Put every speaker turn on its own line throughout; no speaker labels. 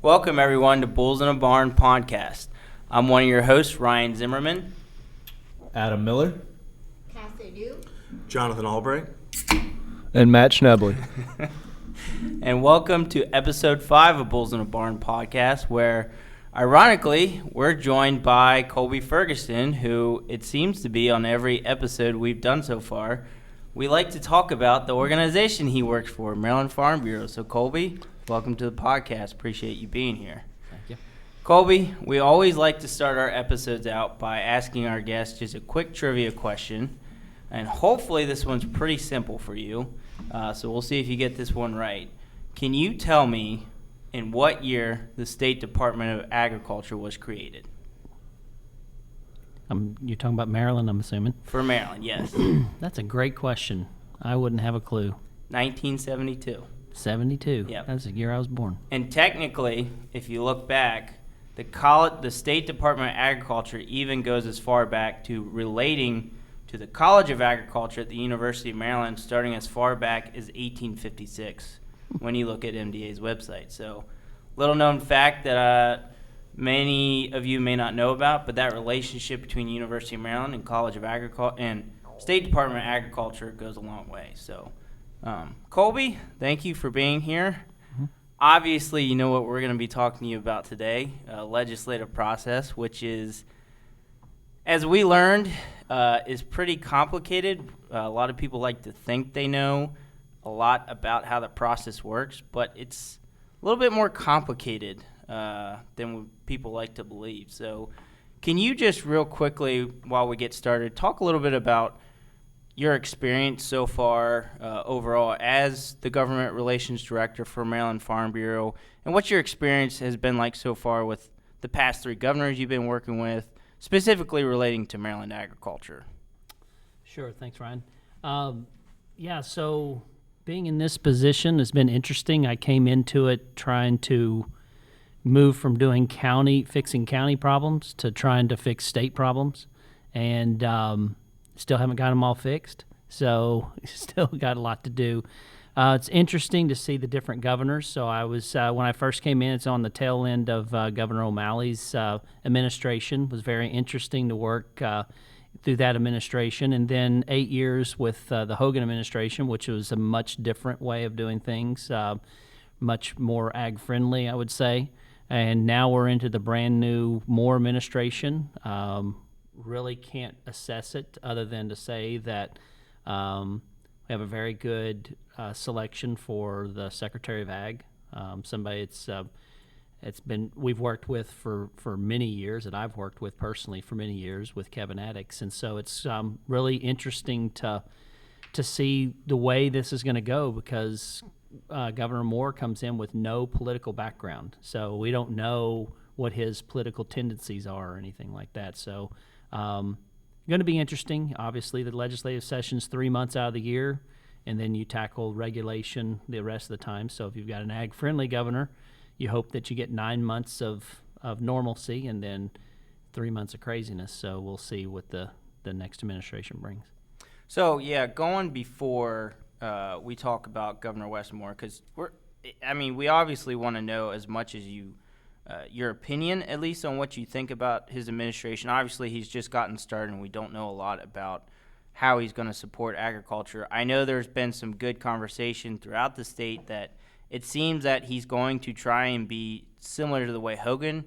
Welcome, everyone, to Bulls in a Barn podcast. I'm one of your hosts, Ryan Zimmerman.
Adam Miller.
Cassie Dew.
Jonathan Albright.
And Matt Schnebley.
And welcome to episode 5 of Bulls in a Barn podcast, where, ironically, we're joined by Colby Ferguson, who it seems to be on every episode we've done so far. We like to talk about the organization he works for, Maryland Farm Bureau. So, Colby, welcome to the podcast. Appreciate you being here.
Thank you.
Colby, we always like to start our episodes out by asking our guests just a quick trivia question. And hopefully this one's pretty simple for you. So we'll see if you get this one right. Can you tell me in what year the State Department of Agriculture was created?
You're talking about Maryland, I'm assuming?
For Maryland, yes.
That's a great question. I wouldn't have a clue.
1972.
72.
Yep.
That's the year I was born.
And technically, if you look back, the State Department of Agriculture even goes as far back to relating to the College of Agriculture at the University of Maryland, starting as far back as 1856 when you look at MDA's website. So, little known fact that many of you may not know about, but that relationship between University of Maryland and College of Agriculture and State Department of Agriculture goes a long way. So, Colby, thank you for being here. Mm-hmm. Obviously, you know what we're going to be talking to you about today, legislative process, which is, as we learned, is pretty complicated. A lot of people like to think they know a lot about how the process works, but it's a little bit more complicated than what people like to believe. So can you just real quickly, while we get started, talk a little bit about your experience so far overall as the Government Relations Director for Maryland Farm Bureau, and what your experience has been like so far with the past 3 governors you've been working with, specifically relating to Maryland agriculture?
Sure. Thanks, Ryan. So being in this position has been interesting. I came into it trying to move from doing fixing county problems to trying to fix state problems, and still haven't got them all fixed. So still got a lot to do. It's interesting to see the different governors. So I was when I first came in, it's on the tail end of Governor O'Malley's administration. It was very interesting to work through that administration, and then 8 years with the Hogan administration, which was a much different way of doing things, much more ag-friendly, I would say. And now we're into the brand new Moore administration. Really can't assess it other than to say that we have a very good selection for the Secretary of Ag. Somebody we've worked with for many years, that I've worked with personally for many years with Kevin Addix, and so it's really interesting to see the way this is going to go, because Governor Moore comes in with no political background, so we don't know what his political tendencies are or anything like that. So going to be interesting. Obviously, the legislative session's 3 months out of the year, and then you tackle regulation the rest of the time. So if you've got an ag-friendly governor, you hope that you get 9 months of normalcy and then 3 months of craziness. So we'll see what the next administration brings.
So, yeah, going before we talk about Governor Westmore, because we obviously want to know as much as your opinion, at least, on what you think about his administration. Obviously, he's just gotten started, and we don't know a lot about how he's going to support agriculture. I know there's been some good conversation throughout the state that it seems that he's going to try and be similar to the way Hogan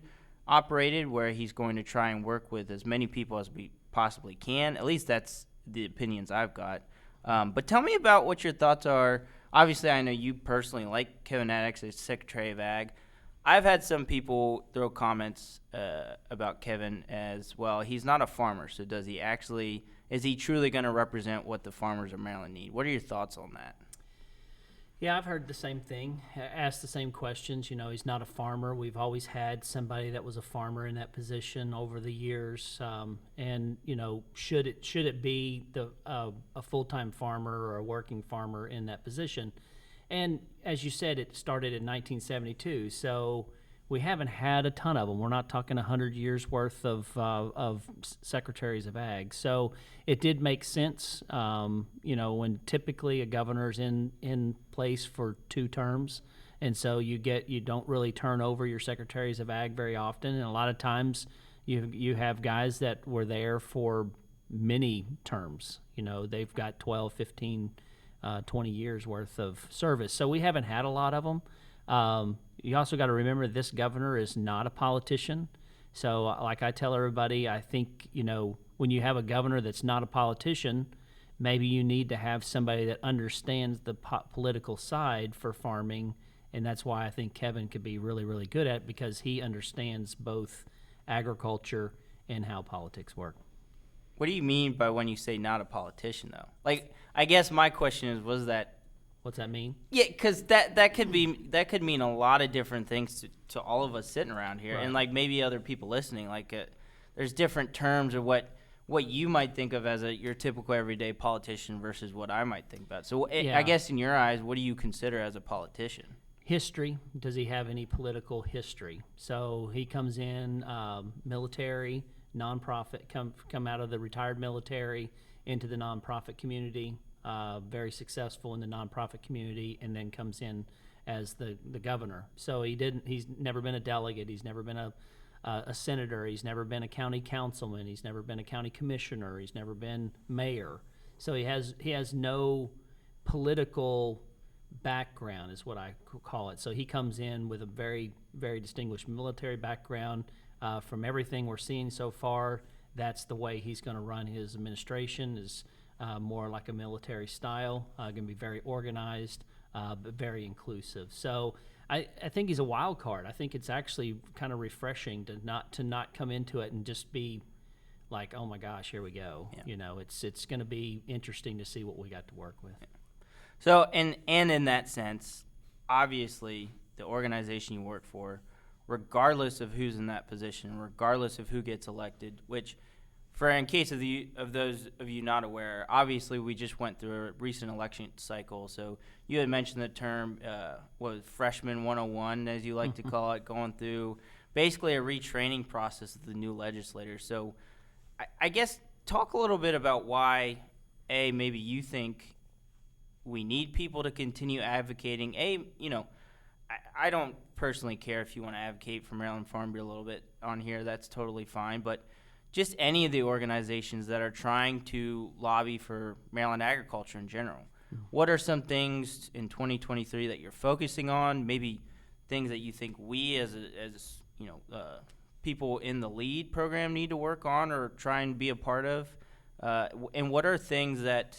operated, where he's going to try and work with as many people as we possibly can. At least that's the opinions I've got. But tell me about what your thoughts are. Obviously, I know you personally like Kevin Addix as Secretary of Ag. I've had some people throw comments about Kevin as well. He's not a farmer, so is he truly going to represent what the farmers of Maryland need? What are your thoughts on that?
Yeah, I've heard the same thing, asked the same questions. You know, he's not a farmer. We've always had somebody that was a farmer in that position over the years. And you know, should it be a full-time farmer or a working farmer in that position? And as you said, it started in 1972, so we haven't had a ton of them. We're not talking 100 years worth of secretaries of ag. So it did make sense, you know, when typically a governor's in place for 2 terms, and so you don't really turn over your secretaries of ag very often, and a lot of times you have guys that were there for many terms. You know, they've got 12, 15, 20 years worth of service. So we haven't had a lot of them. You also got to remember this governor is not a politician. So like I tell everybody, I think, you know, when you have a governor that's not a politician, maybe you need to have somebody that understands the political side for farming. And that's why I think Kevin could be really, really good at it, because he understands both agriculture and how politics work.
What do you mean by when you say not a politician, though? Like, I guess my question is, was that?
What's that mean?
Yeah, because that could mean a lot of different things to all of us sitting around here,
Right.
and like maybe other people listening. Like, there's different terms of what you might think of as your typical everyday politician versus what I might think about. So,
Yeah.
I guess in your eyes, what do you consider as a politician?
History. Does he have any political history? So he comes in, military, nonprofit, come out of the retired military into the nonprofit community, very successful in the nonprofit community, and then comes in as the governor. So he's never been a delegate. He's never been a senator. He's never been a county councilman. He's never been a county commissioner. He's never been mayor. So he has no political background, is what I call it. So he comes in with a very, very distinguished military background. From everything we're seeing so far, that's the way he's going to run his administration, is more like a military style, going to be very organized, but very inclusive. So I think he's a wild card. I think it's actually kind of refreshing to not come into it and just be like, oh my gosh, here we go.
Yeah.
You know, it's going to be interesting to see what we got to work with.
Yeah. So, and in that sense, obviously, the organization you work for, regardless of who's in that position, regardless of who gets elected, which, in case of those of you not aware, obviously we just went through a recent election cycle. So you had mentioned the term, freshman 101, as you like to call it, going through basically a retraining process of the new legislators. So I guess talk a little bit about why, maybe you think we need people to continue advocating. I don't personally care if you want to advocate for Maryland Farm Bureau a little bit on here. That's totally fine. But just any of the organizations that are trying to lobby for Maryland agriculture in general. What are some things in 2023 that you're focusing on? Maybe things that you think we as people in the LEAD program need to work on or try and be a part of? And what are things that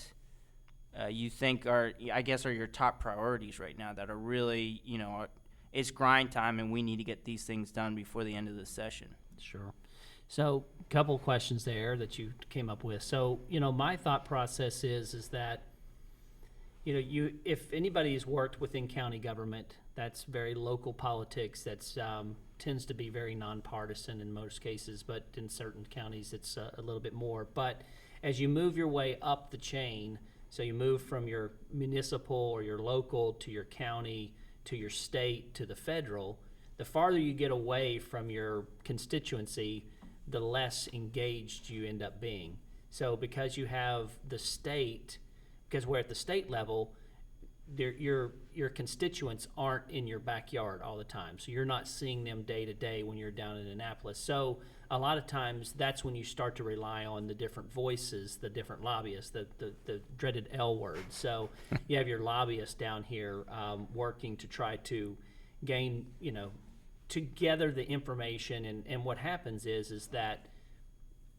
you think are your top priorities right now that are really, it's grind time and we need to get these things done before the end of the session?
Sure. So a couple questions there that you came up with. So, my thought process is that, if anybody has worked within county government, that's very local politics. That's tends to be very nonpartisan in most cases, but in certain counties it's a little bit more. But as you move your way up the chain, so you move from your municipal or your local to your county to your state to the federal, the farther you get away from your constituency, the less engaged you end up being. So because you have the state, because we're at the state level, your constituents aren't in your backyard all the time. So you're not seeing them day to day when you're down in Annapolis. So a lot of times that's when you start to rely on the different voices, the different lobbyists, the dreaded L word. So you have your lobbyists down here working to try to gain, to gather the information. And what happens is that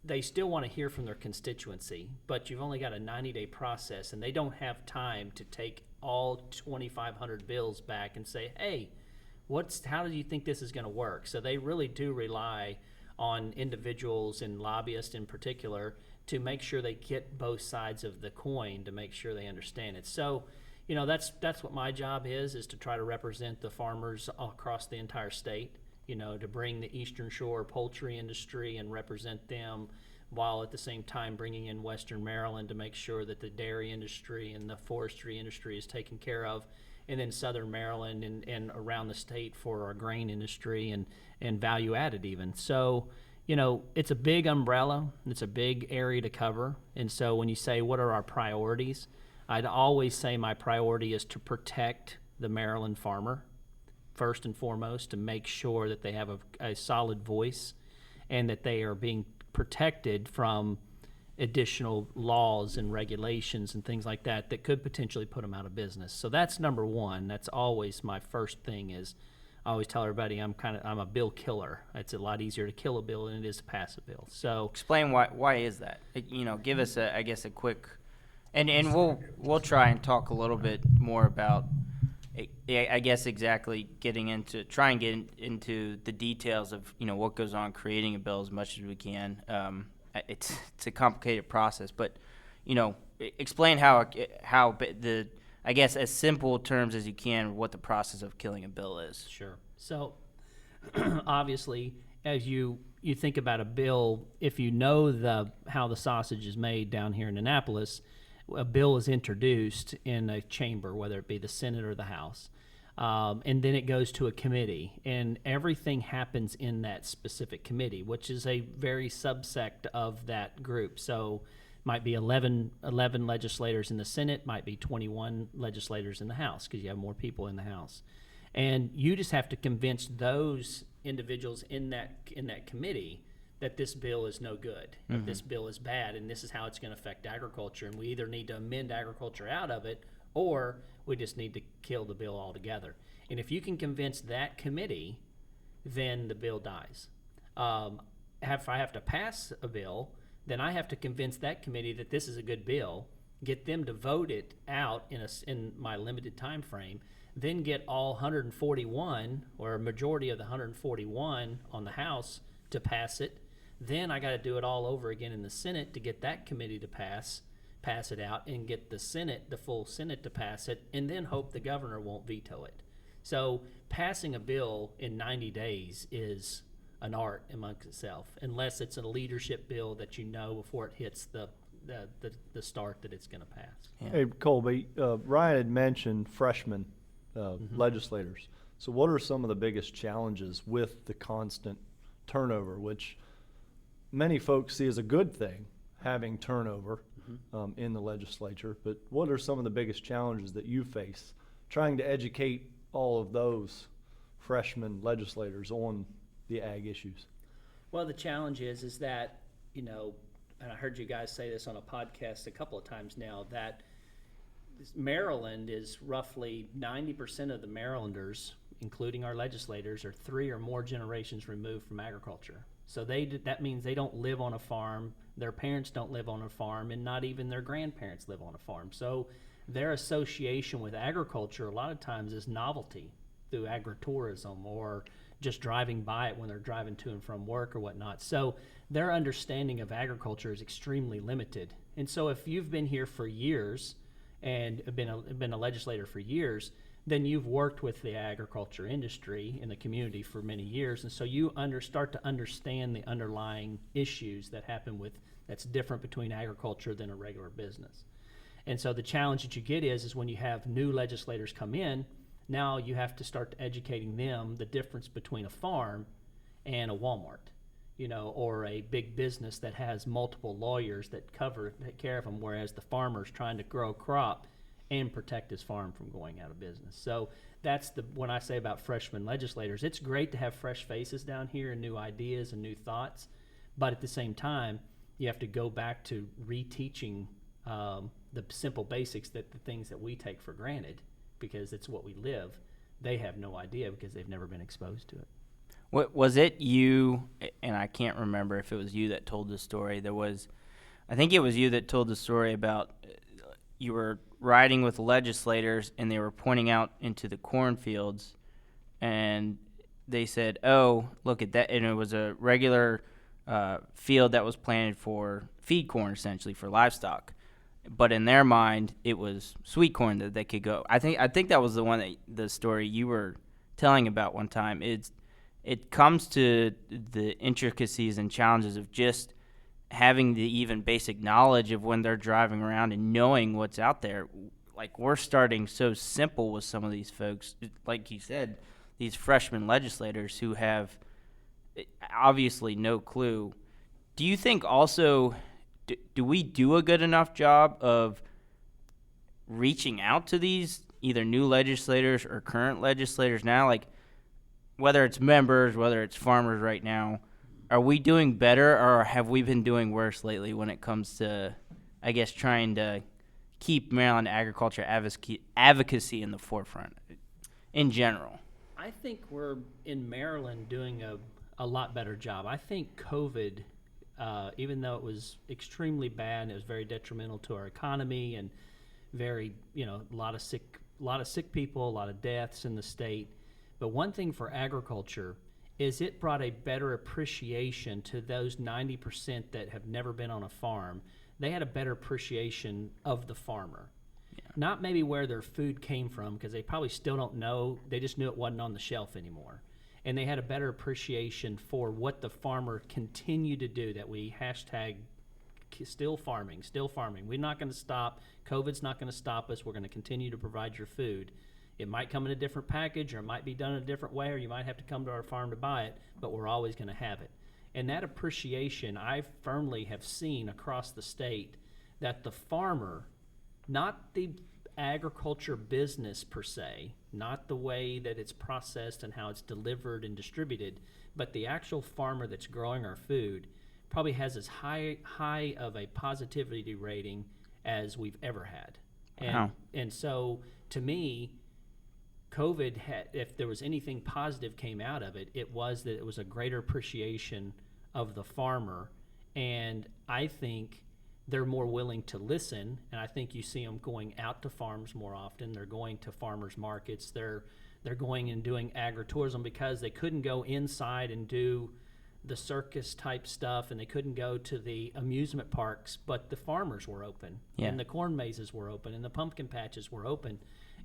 they still want to hear from their constituency, but you've only got a 90-day process, and they don't have time to take all 2,500 bills back and say, hey, how do you think this is going to work? So they really do rely on individuals and lobbyists in particular to make sure they get both sides of the coin, to make sure they understand it. So, that's what my job is to try to represent the farmers all across the entire state, to bring the Eastern Shore poultry industry and represent them, while at the same time bringing in Western Maryland to make sure that the dairy industry and the forestry industry is taken care of, and then Southern Maryland and around the state for our grain industry and value added even. So, it's a big umbrella, it's a big area to cover. And so when you say, what are our priorities? I'd always say my priority is to protect the Maryland farmer, first and foremost, to make sure that they have a solid voice and that they are being protected from additional laws and regulations and things like that could potentially put them out of business. So that's number one. That's always my first thing. Is I always tell everybody I'm a bill killer. It's a lot easier to kill a bill than it is to pass a bill. So
Explain why is that? Give us a quick, and we'll try and talk a little bit more about, I guess, exactly get into the details of what goes on creating a bill as much as we can. It's a complicated process, but explain how I guess as simple terms as you can what the process of killing a bill is.
Sure. So obviously, as you think about a bill, if you know how the sausage is made down here in Annapolis, a bill is introduced in a chamber, whether it be the Senate or the House, and then it goes to a committee, and everything happens in that specific committee, which is a very subsect of that group. So might be 11 legislators in the Senate, might be 21 legislators in the House, because you have more people in the House. And you just have to convince those individuals in that committee that this bill is no good, that this bill is bad, and this is how it's going to affect agriculture, and we either need to amend agriculture out of it, or we just need to kill the bill altogether. And if you can convince that committee, then the bill dies. If I have to pass a bill, then I have to convince that committee that this is a good bill, get them to vote it out in my limited time frame, then get all 141 or a majority of the 141 on the House to pass it. Then I got to do it all over again in the Senate to get that committee to pass it out, and get the full Senate to pass it, and then hope the governor won't veto it. So passing a bill in 90 days is an art amongst itself, unless it's a leadership bill that before it hits the start that it's going to pass.
Yeah.
Hey, Colby, Ryan had mentioned freshman legislators. So what are some of the biggest challenges with the constant turnover, which many folks see as a good thing, having turnover in the legislature? But what are some of the biggest challenges that you face trying to educate all of those freshman legislators on the ag issues?
Well, the challenge is that, and I heard you guys say this on a podcast a couple of times now, that Maryland is roughly 90% of the Marylanders, including our legislators, are 3 or more generations removed from agriculture. So that means they don't live on a farm, their parents don't live on a farm, and not even their grandparents live on a farm. So their association with agriculture a lot of times is novelty through agritourism, or just driving by it when they're driving to and from work or whatnot. So their understanding of agriculture is extremely limited. And so if you've been here for years and been a legislator for years, then you've worked with the agriculture industry in the community for many years, and so you start to understand the underlying issues that happen that's different between agriculture than a regular business. And so the challenge that you get is when you have new legislators come in, now you have to start educating them the difference between a farm and a Walmart, or a big business that has multiple lawyers that take care of them, whereas the farmer's trying to grow a crop and protect his farm from going out of business. So that's when I say about freshman legislators, it's great to have fresh faces down here and new ideas and new thoughts, but at the same time, you have to go back to reteaching the simple basics, the things that we take for granted because it's what we live. They have no idea because they've never been exposed to it.
What was it you, and I can't remember if it was you that told the story. I think it was you that told the story about you were riding with legislators and they were pointing out into the cornfields, and they said, "Oh, look at that!" And it was a regular field that was planted for feed corn, essentially for livestock. but in their mind, it was sweet corn that they could go. I think that was the story you were telling about one time. It comes to the intricacies and challenges of just having the even basic knowledge of when they're driving around and knowing what's out there. Like, we're starting so simple with some of these folks, like you said, these freshman legislators who have obviously no clue. Do you think also, do we do a good enough job of reaching out to these either new legislators or current legislators now? Like, whether it's members, whether it's farmers right now, are we doing better, or have we been doing worse lately when it comes to, I guess, trying to keep Maryland agriculture advocacy in the forefront in general?
I think we're in Maryland doing a lot better job. I think COVID, even though it was extremely bad, it was very detrimental to our economy and very, a lot of sick people, a lot of deaths in the state. But one thing for agriculture is it brought a better appreciation to those 90% that have never been on a farm. They had a better appreciation of the farmer. Yeah. Not maybe where their food came from, because they probably still don't know. They just knew it wasn't on the shelf anymore. And they had a better appreciation for what the farmer continued to do, that we hashtag still farming. We're not going to stop. COVID's not going to stop us. We're going to continue to provide your food. It might come in a different package, or it might be done in a different way, or you might have to come to our farm to buy it, but we're always going to have it. And that appreciation, I firmly have seen across the state, that the farmer, not the agriculture business per se, not the way that it's processed and how it's delivered and distributed, but the actual farmer that's growing our food probably has as high of a positivity rating as we've ever had.
Wow.
And so, to me, COVID if there was anything positive came out of it, it was that it was a greater appreciation of the farmer, and I think they're more willing to listen, and I think you see them going out to farms more often. They're going to farmers markets. They're going and doing agritourism, because they couldn't go inside and do the circus type stuff, and they couldn't go to the amusement parks, but the farmers were open, and the corn mazes were open, and the pumpkin patches were open.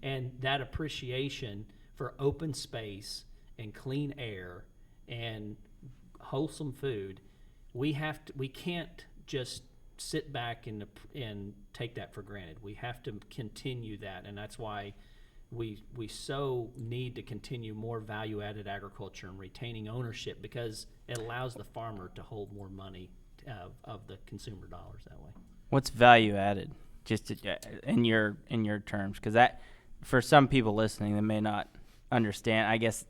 And that appreciation for open space and clean air and wholesome food, we can't just sit back and take that for granted. We have to continue that, and that's why we so need to continue more value-added agriculture and retaining ownership, because it allows the farmer to hold more money of the consumer dollars that way.
What's value added, just in your terms? Because that, for some people listening that may not understand, I guess,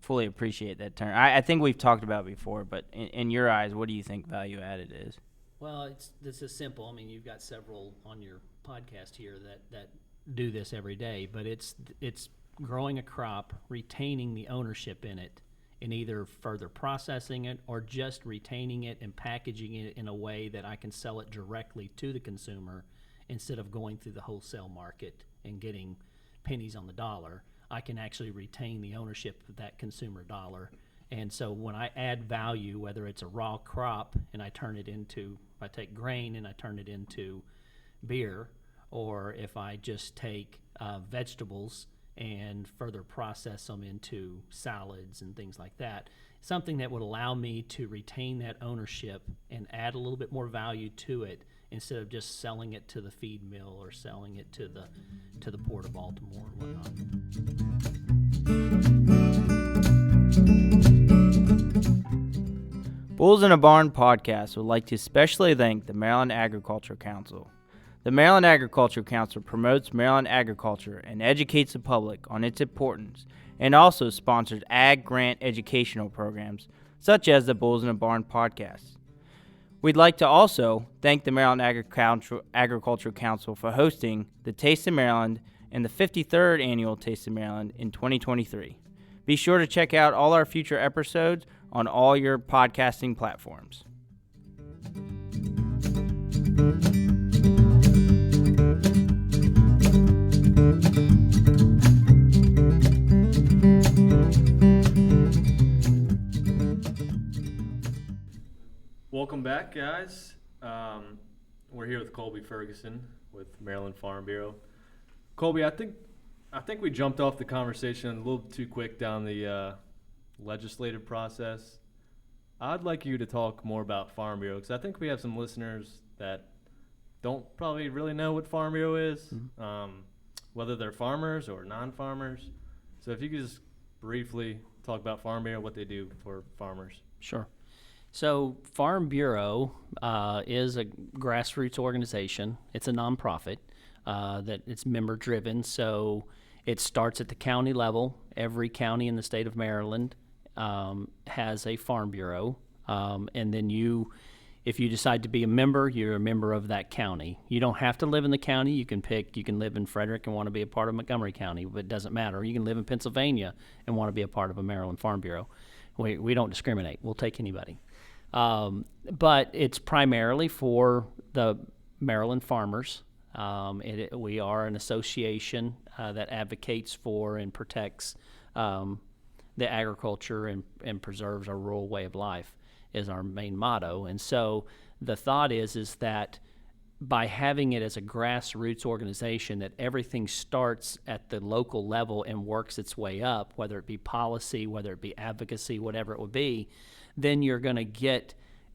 fully appreciate that term. I think we've talked about it before, but in your eyes, what do you think value added is?
Well, this is simple. I mean, you've got several on your podcast here that do this every day, but it's growing a crop, retaining the ownership in it, and either further processing it or just retaining it and packaging it in a way that I can sell it directly to the consumer instead of going through the wholesale market and getting pennies on the dollar. I can actually retain the ownership of that consumer dollar. And so when I add value, whether it's a raw crop and I take grain and I turn it into beer, or if I just take vegetables and further process them into salads and things like that, something that would allow me to retain that ownership and add a little bit more value to it, instead of just selling it to the feed mill or selling it to the Port of Baltimore and whatnot.
Bulls in a Barn podcast would like to especially thank the Maryland Agriculture Council. The Maryland Agriculture Council promotes Maryland agriculture and educates the public on its importance, and also sponsors ag grant educational programs such as the Bulls in a Barn podcast. We'd like to also thank the Maryland Agriculture Council for hosting the Taste of Maryland and the 53rd Annual Taste of Maryland in 2023. Be sure to check out all our future episodes on all your podcasting platforms.
Welcome back, guys.
We're here with Colby Ferguson with Maryland Farm Bureau. Colby, I think we jumped off the conversation a little too quick down the legislative process. I'd like you to talk more about Farm Bureau because I think we have some listeners that don't probably really know what Farm Bureau is, whether they're farmers or non-farmers. So if you could just briefly talk about Farm Bureau, what they do for farmers.
Sure. So Farm Bureau is a grassroots organization. It's a nonprofit that it's member-driven. So it starts at the county level. Every county in the state of Maryland has a Farm Bureau, and then if you decide to be a member, you're a member of that county. You don't have to live in the county. You can live in Frederick and want to be a part of Montgomery County, but it doesn't matter. You can live in Pennsylvania and want to be a part of a Maryland Farm Bureau. We don't discriminate. We'll take anybody. But it's primarily for the Maryland farmers. We are an association that advocates for and protects the agriculture and preserves our rural way of life is our main motto. And so the thought is that by having it as a grassroots organization, that everything starts at the local level and works its way up, whether it be policy, whether it be advocacy, whatever it would be, then you're going to get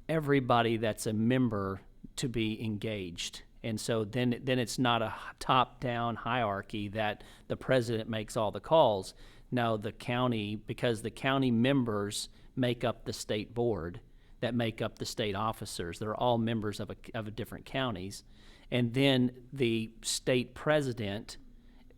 everybody that's a member to be engaged. And so then it's not a top-down hierarchy that the president makes all the calls. No, the county, because the county members make up the state board that make up the state officers. They're all members of different counties. And then the state president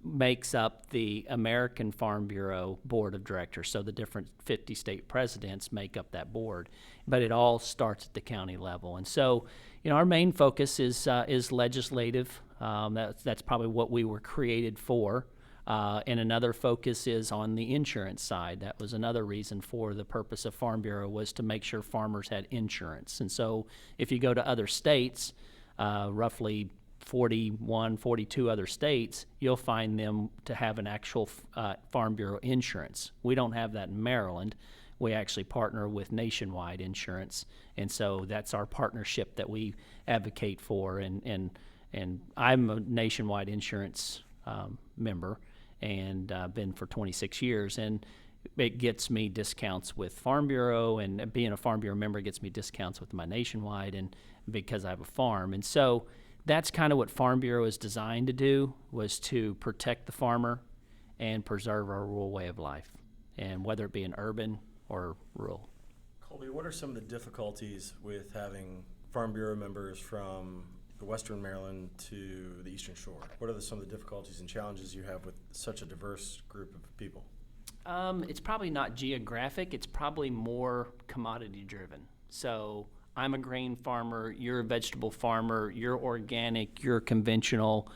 makes up the American Farm Bureau Board of Directors. So the different 50 state presidents make up that board, but it all starts at the county level. And so, our main focus is legislative. That's probably what we were created for. And another focus is on the insurance side. That was another reason for the purpose of Farm Bureau, was to make sure farmers had insurance. And so if you go to other states, roughly 41, 42 other states, you'll find them to have an actual Farm Bureau insurance. We don't have that in Maryland. We actually partner with Nationwide Insurance, and so that's our partnership that we advocate for. And I'm a Nationwide Insurance member, and been for 26 years, and it gets me discounts with Farm Bureau, and being a Farm Bureau member gets me discounts with my Nationwide, and because I have a farm. And so that's kind of what Farm Bureau is designed to do, was to protect the farmer and preserve our rural way of life, and whether it be in urban or rural.
Colby, what are some of the difficulties with having Farm Bureau members from the Western Maryland to the Eastern Shore? What are some of the difficulties and challenges you have with such a diverse group of people?
It's probably not geographic. It's probably more commodity driven. So I'm a grain farmer, you're a vegetable farmer, you're organic, you're conventional.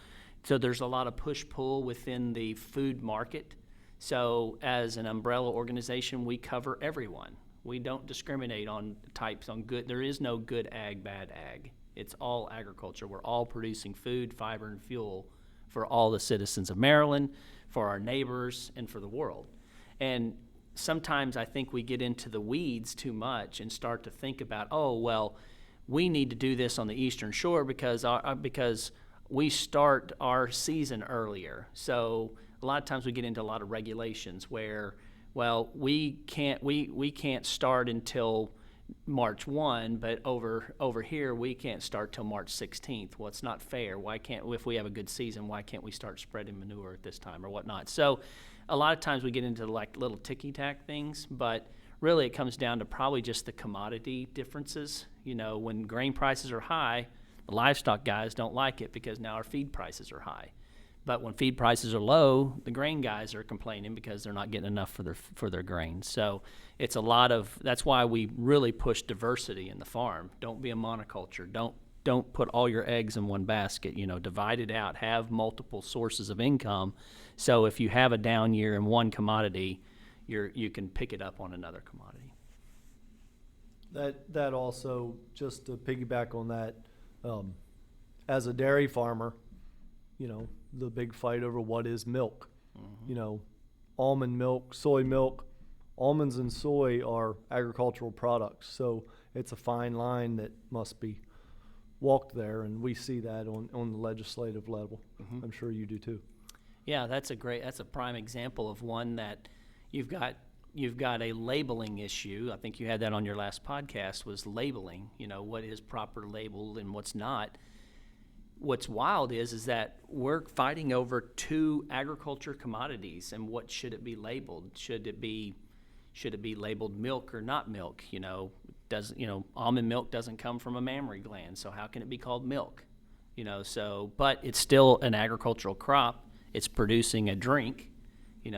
So there's a lot of push-pull within the food market. So as an umbrella organization, we cover everyone. We don't discriminate on types, on good. There is no good ag, bad ag. It's all agriculture. We're all producing food, fiber, and fuel for all the citizens of Maryland, for our neighbors, and for the world. And sometimes I think we get into the weeds too much and start to think about, we need to do this on the Eastern Shore because we start our season earlier. So a lot of times we get into a lot of regulations where, we can't start until March 1, but over here we can't start till March 16th. Well, it's not fair. If we have a good season, why can't we start spreading manure at this time or whatnot? So a lot of times we get into like little ticky-tack things, but really it comes down to probably just the commodity differences. When grain prices are high, the livestock guys don't like it because now our feed prices are high. But when feed prices are low, the grain guys are complaining because they're not getting enough for their grain. So it's that's why we really push diversity in the farm. Don't be a monoculture. Don't put all your eggs in one basket. Divide it out. Have multiple sources of income. So if you have a down year in one commodity, you can pick it up on another commodity.
That also, just to piggyback on that, as a dairy farmer, the big fight over what is milk. Mm-hmm. Almond milk, soy milk. Almonds and soy are agricultural products, so it's a fine line that must be walked there, and we see that on the legislative level. I'm sure you do too.
Yeah, that's a prime example of one that you've got a labeling issue. I think you had that on your last podcast, was labeling, what is proper labeled and what's not. What's wild is that we're fighting over two agriculture commodities, and what should it be labeled? Should it be labeled milk or not milk? Almond milk doesn't come from a mammary gland, so how can it be called milk? But it's still an agricultural crop. It's producing a drink,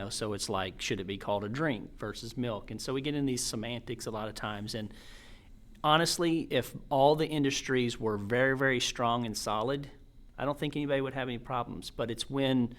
so it's like, should it be called a drink versus milk? And so we get in these semantics a lot of times. And honestly, if all the industries were very, very strong and solid, I don't think anybody would have any problems. But it's when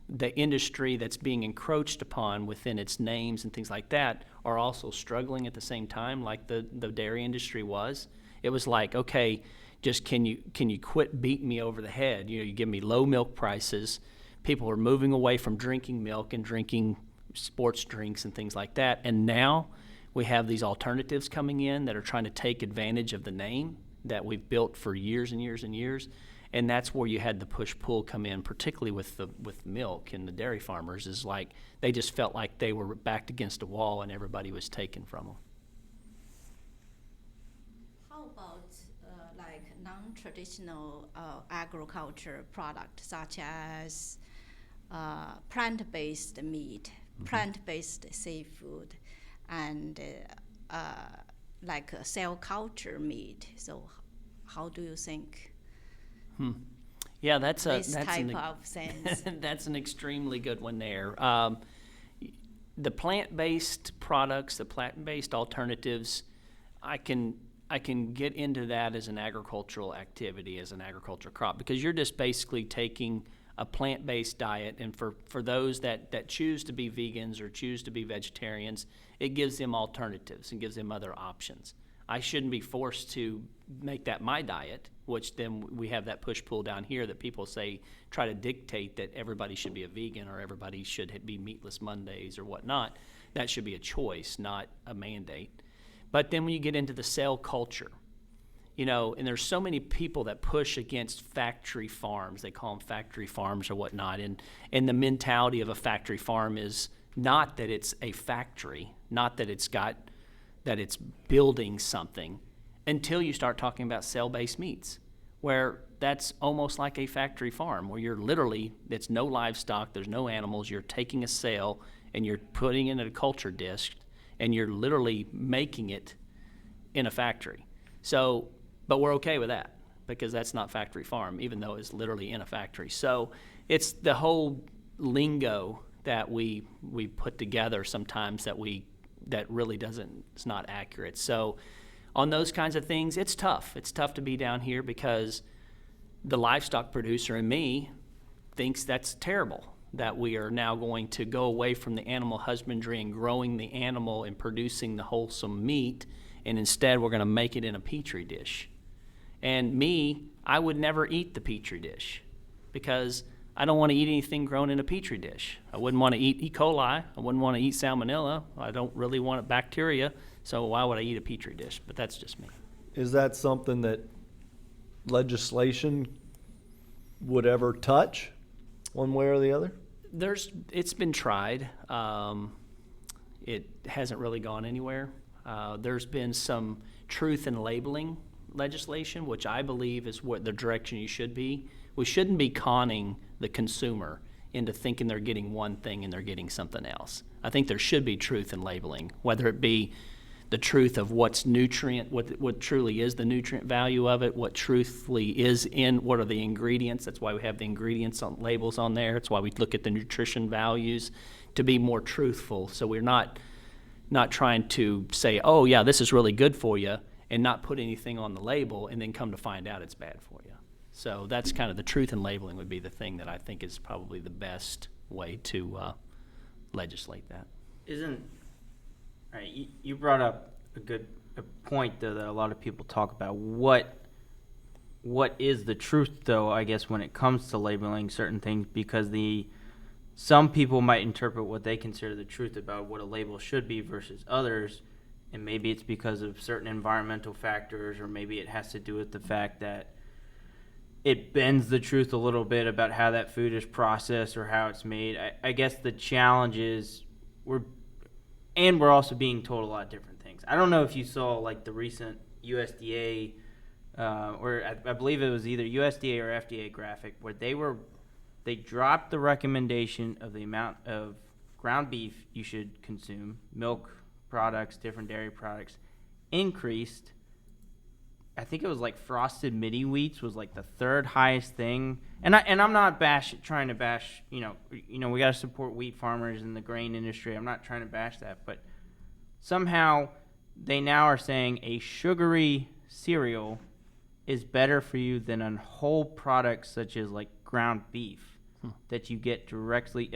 the industry that's being encroached upon within its names and things like that are also struggling at the same time, like the dairy industry was. It was like, okay, just can you quit beating me over the head? You give me low milk prices. People are moving away from drinking milk and drinking sports drinks and things like that. And now we have these alternatives coming in that are trying to take advantage of the name that we've built for years and years and years. And that's where you had the push-pull come in, particularly with milk and the dairy farmers, is like they just felt like they were backed against a wall and everybody was taken from them.
How about like non-traditional agriculture products such as plant-based meat, plant-based seafood, and like cell culture meat? So how do you think?
Yeah, that's
This
an
type of sense.
that's an extremely good one there. The plant-based products, the plant-based alternatives, I can get into that as an agricultural activity, as an agricultural crop, because you're just basically taking a plant-based diet, and for those that choose to be vegans or choose to be vegetarians, it gives them alternatives and gives them other options. I shouldn't be forced to make that my diet, which then we have that push-pull down here that people say, try to dictate that everybody should be a vegan or everybody should be meatless Mondays or whatnot. That should be a choice, not a mandate. But then when you get into the cell culture, and there's so many people that push against factory farms. They call them factory farms or whatnot. And the mentality of a factory farm is not that it's a factory, not that it's building something, until you start talking about cell-based meats, where that's almost like a factory farm, where you're literally, it's no livestock, there's no animals, you're taking a cell and you're putting it in a culture dish, and you're literally making it in a factory. So, but we're okay with that, because that's not factory farm, even though it's literally in a factory. So it's the whole lingo that we put together sometimes that really it's not accurate. So on those kinds of things, it's tough. It's tough to be down here because the livestock producer in me thinks that's terrible, that we are now going to go away from the animal husbandry and growing the animal and producing the wholesome meat, and instead we're going to make it in a petri dish. And I would never eat the petri dish, because I don't want to eat anything grown in a petri dish. I wouldn't want to eat E. coli. I wouldn't want to eat salmonella. I don't really want bacteria. So why would I eat a petri dish? But that's just me.
Is that something that legislation would ever touch one way or the other?
It's been tried. It hasn't really gone anywhere. There's been some truth in labeling legislation, which I believe is what the direction you should be. We shouldn't be conning the consumer into thinking they're getting one thing and they're getting something else. I think there should be truth in labeling, whether it be the truth of what's nutrient, what truly is the nutrient value of it, what truthfully is what are the ingredients. That's why we have the ingredients on labels on there. It's why we look at the nutrition values to be more truthful. So we're not trying to say, oh yeah, this is really good for you, and not put anything on the label and then come to find out it's bad for you. So that's kind of the truth in labeling would be the thing that I think is probably the best way to legislate that.
Right, you brought up a point though that a lot of people talk about. What is the truth though, I guess, when it comes to labeling certain things, because some people might interpret what they consider the truth about what a label should be versus others, and maybe it's because of certain environmental factors, or maybe it has to do with the fact that it bends the truth a little bit about how that food is processed or how it's made. I guess the challenge is we're also being told a lot of different things. I don't know if you saw like the recent USDA or I believe it was either USDA or FDA graphic where they dropped the recommendation of the amount of ground beef you should consume, milk products, different dairy products, increased. I think it was like frosted mini wheats was like the third highest thing. And I'm not trying to bash, we got to support wheat farmers and the grain industry. I'm not trying to bash that, but somehow they now are saying a sugary cereal is better for you than a whole product such as like ground beef that you get directly.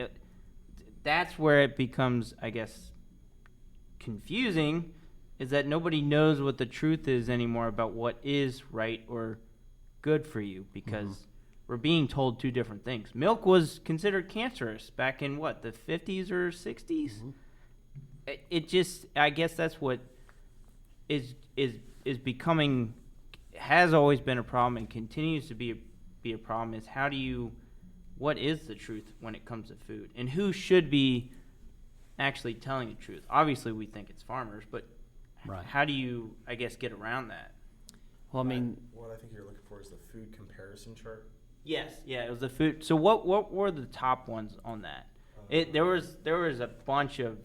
That's where it becomes, I guess, confusing, is that nobody knows what the truth is anymore about what is right or good for you, because we're being told two different things. Milk was considered cancerous back in what, the 50s or 60s? It just, I guess that's what is becoming, has always been a problem and continues to be a problem, is what is the truth when it comes to food, and who should be actually telling the truth? Obviously we think it's farmers, but
Right.
how do you, I guess, get around that?
Well, I mean,
What I think you're looking for is the food comparison chart.
Yes, yeah, it was the food. So what were the top ones on that? There was a bunch of,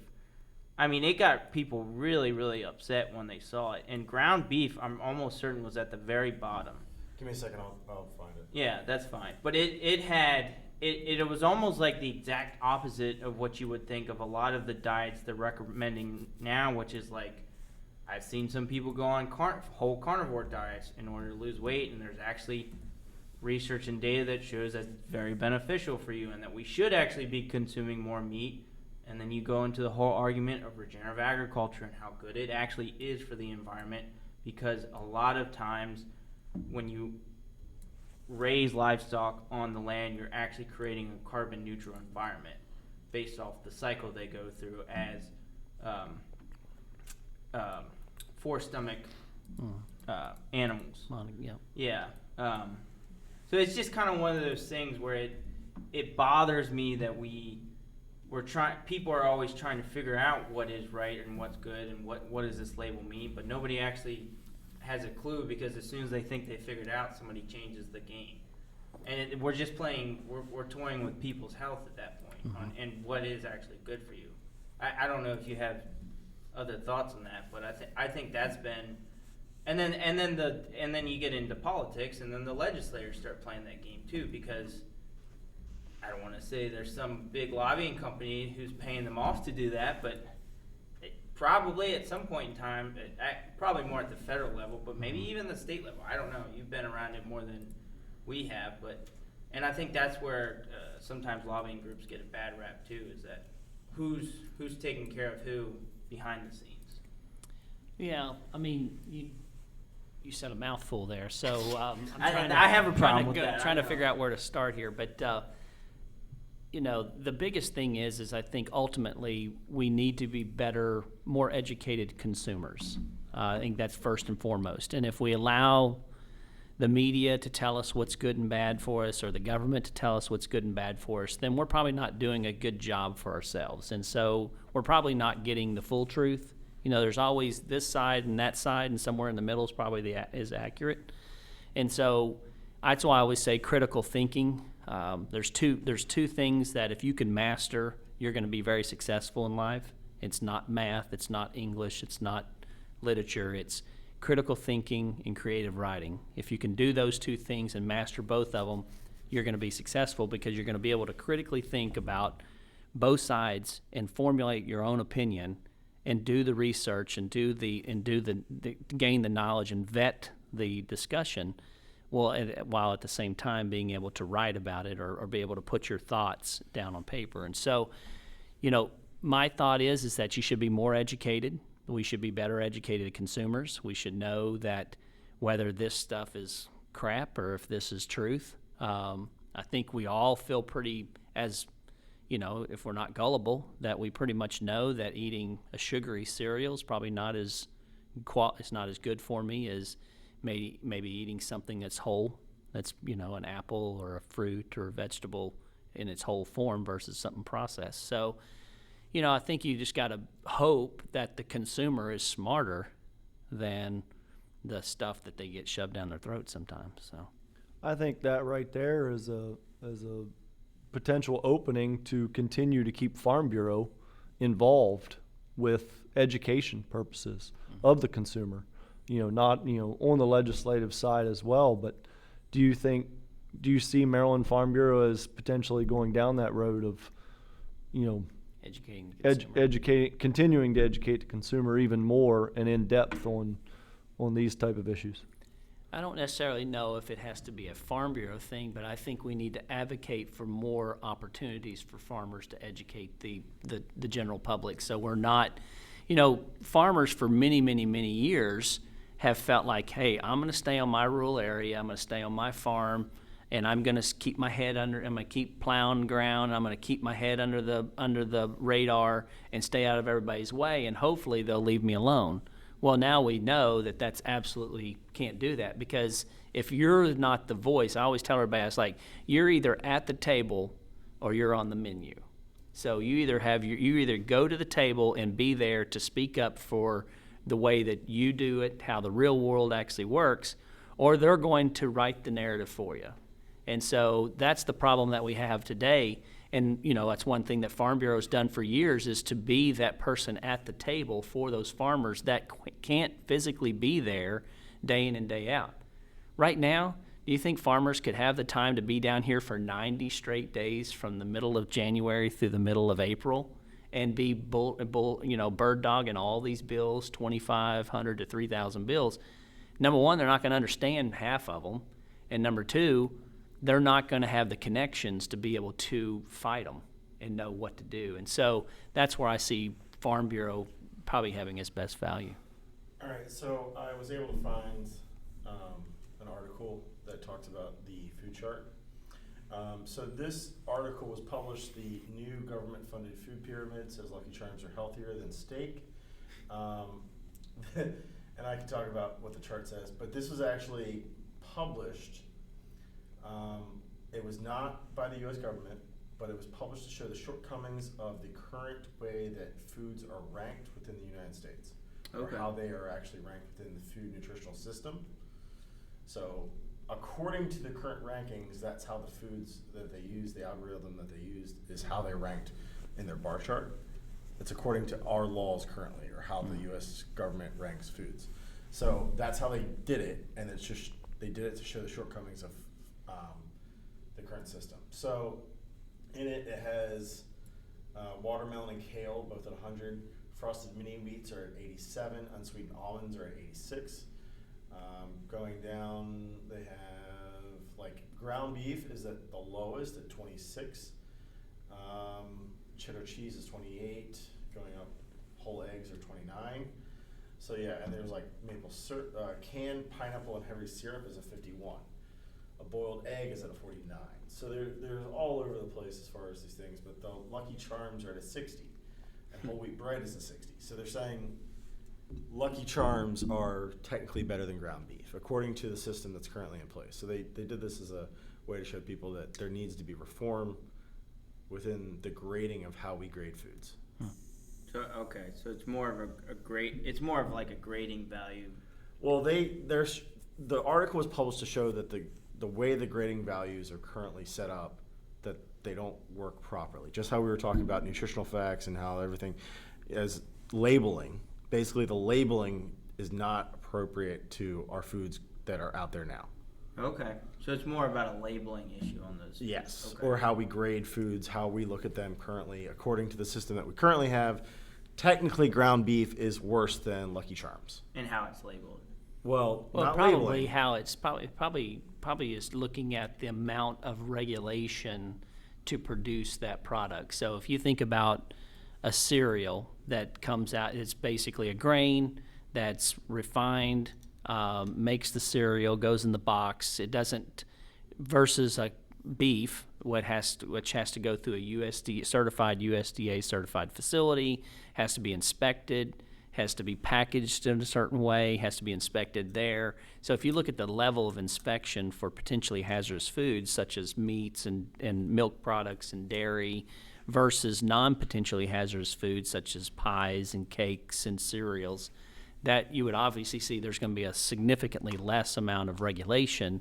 I mean, it got people really, really upset when they saw it. And ground beef, I'm almost certain, was at the very bottom.
Give me a second, I'll find it.
Yeah, that's fine. But it was almost like the exact opposite of what you would think of a lot of the diets they're recommending now, which is like, I've seen some people go on whole carnivore diets in order to lose weight, and there's actually research and data that shows that's very beneficial for you and that we should actually be consuming more meat. And then you go into the whole argument of regenerative agriculture and how good it actually is for the environment, because a lot of times when you raise livestock on the land, you're actually creating a carbon neutral environment based off the cycle they go through as four stomach animals.
yeah.
Yeah. So it's just kind of one of those things where it bothers me that people are always trying to figure out what is right and what's good and what does this label mean, but nobody actually has a clue, because as soon as they think they figured out, somebody changes the game. And we're just we're toying with people's health at that point and what is actually good for you. I don't know if you have other thoughts on that, but I think that's been, and then you get into politics, and then the legislators start playing that game too, because I don't want to say there's some big lobbying company who's paying them off to do that, but probably at some point in time, probably more at the federal level, but maybe even the state level. I don't know. You've been around it more than we have, and I think that's where sometimes lobbying groups get a bad rap too, is that who's taking care of who behind the scenes.
Yeah, I mean, you said a mouthful there, so
I have a problem with that.
Trying to figure out where to start here, but the biggest thing is I think ultimately we need to be better, more educated consumers. I think that's first and foremost. And if we allow the media to tell us what's good and bad for us, or the government to tell us what's good and bad for us, then we're probably not doing a good job for ourselves. And so we're probably not getting the full truth. There's always this side and that side, and somewhere in the middle is probably is accurate. And so that's why I always say critical thinking. There's two things that if you can master, you're going to be very successful in life. It's not math, it's not English, it's not literature, it's critical thinking and creative writing. If you can do those two things and master both of them, you're going to be successful, because you're going to be able to critically think about both sides and formulate your own opinion and do the research and gain the knowledge and vet the discussion, while at the same time being able to write about it or be able to put your thoughts down on paper. And so, my thought is that you should be more educated. We should be better educated consumers. We should know that whether this stuff is crap or if this is truth. I think we all feel pretty, as if we're not gullible, that we pretty much know that eating a sugary cereal is probably not as it's not as good for me as maybe eating something that's whole. That's, an apple or a fruit or a vegetable in its whole form versus something processed. So, I think you just got to hope that the consumer is smarter than the stuff that they get shoved down their throat sometimes. So,
I think that right there is a potential opening to continue to keep Farm Bureau involved with education purposes of the consumer. Not on the legislative side as well, but do you see Maryland Farm Bureau as potentially going down that road of,
educating the consumer.
continuing to educate the consumer even more and in depth on these type of issues?
I don't necessarily know if it has to be a Farm Bureau thing, but I think we need to advocate for more opportunities for farmers to educate the general public. So we're not, farmers for many, many, many years have felt like, hey, I'm going to stay on my rural area, I'm going to stay on my farm, and I'm going to keep my head under, I'm going to keep plowing ground, I'm going to keep my head under the radar and stay out of everybody's way, and hopefully they'll leave me alone. Well, now we know that that's absolutely can't do that, because if you're not the voice, I always tell everybody, it's like, you're either at the table or you're on the menu. So you either go to the table and be there to speak up for the way that you do it, how the real world actually works, or they're going to write the narrative for you. And so that's the problem that we have today. And, that's one thing that Farm Bureau's done for years, is to be that person at the table for those farmers that can't physically be there day in and day out. Right now, do you think farmers could have the time to be down here for 90 straight days from the middle of January through the middle of April and be bird dogging all these bills, 2,500 to 3,000 bills? Number one, they're not going to understand half of them. And number two, they're not going to have the connections to be able to fight them and know what to do. And so that's where I see Farm Bureau probably having its best value.
All right, so I was able to find an article that talks about the food chart. So this article was published, the new government-funded food pyramid says Lucky Charms are healthier than steak. And I can talk about what the chart says, but this was actually published. It was not by the U.S. government, but it was published to show the shortcomings of the current way that foods are ranked within the United States, or how they are actually ranked within the food nutritional system. So according to the current rankings, that's how the foods that they use, the algorithm that they used, is how they're ranked in their bar chart. It's according to our laws currently, or how the U.S. government ranks foods. So that's how they did it, and it's just they did it to show the shortcomings of the current system. So in it, it has watermelon and kale both at 100. Frosted mini wheats are at 87. Unsweetened almonds are at 86. Going down, they have like ground beef is at the lowest at 26. Cheddar cheese is 28. Going up, whole eggs are 29. So yeah, and there's like maple syrup, canned pineapple and heavy syrup is a 51. A boiled egg is at a 49. So they're all over the place as far as these things, but the Lucky Charms are at a 60, and whole wheat bread is a 60. So they're saying Lucky Charms are technically better than ground beef, according to the system that's currently in place. So they did this as a way to show people that there needs to be reform within the grading of how we grade foods.
So so it's more of it's more of like a grading value.
Well, the article was published to show that the way the grading values are currently set up, that they don't work properly. Just how we were talking about nutritional facts and how everything is labeling. Basically, the labeling is not appropriate to our foods that are out there now.
Okay, so it's more about a labeling issue on those.
Yes,
Okay.
or how we grade foods, how we look at them currently, according to the system that we currently have. Technically, ground beef is worse than Lucky Charms.
And how it's labeled.
Well, not
probably
labeling.
how it's probably is looking at the amount of regulation to produce that product. So if you think about a cereal that comes out, it's basically a grain that's refined, makes the cereal, goes in the box. It doesn't, versus a beef, which has to go through a certified USDA certified facility, has to be inspected, has to be packaged in a certain way, has to be inspected there. So if you look at the level of inspection for potentially hazardous foods such as meats and milk products and dairy versus non-potentially hazardous foods such as pies and cakes and cereals, that you would obviously see there's going to be a significantly less amount of regulation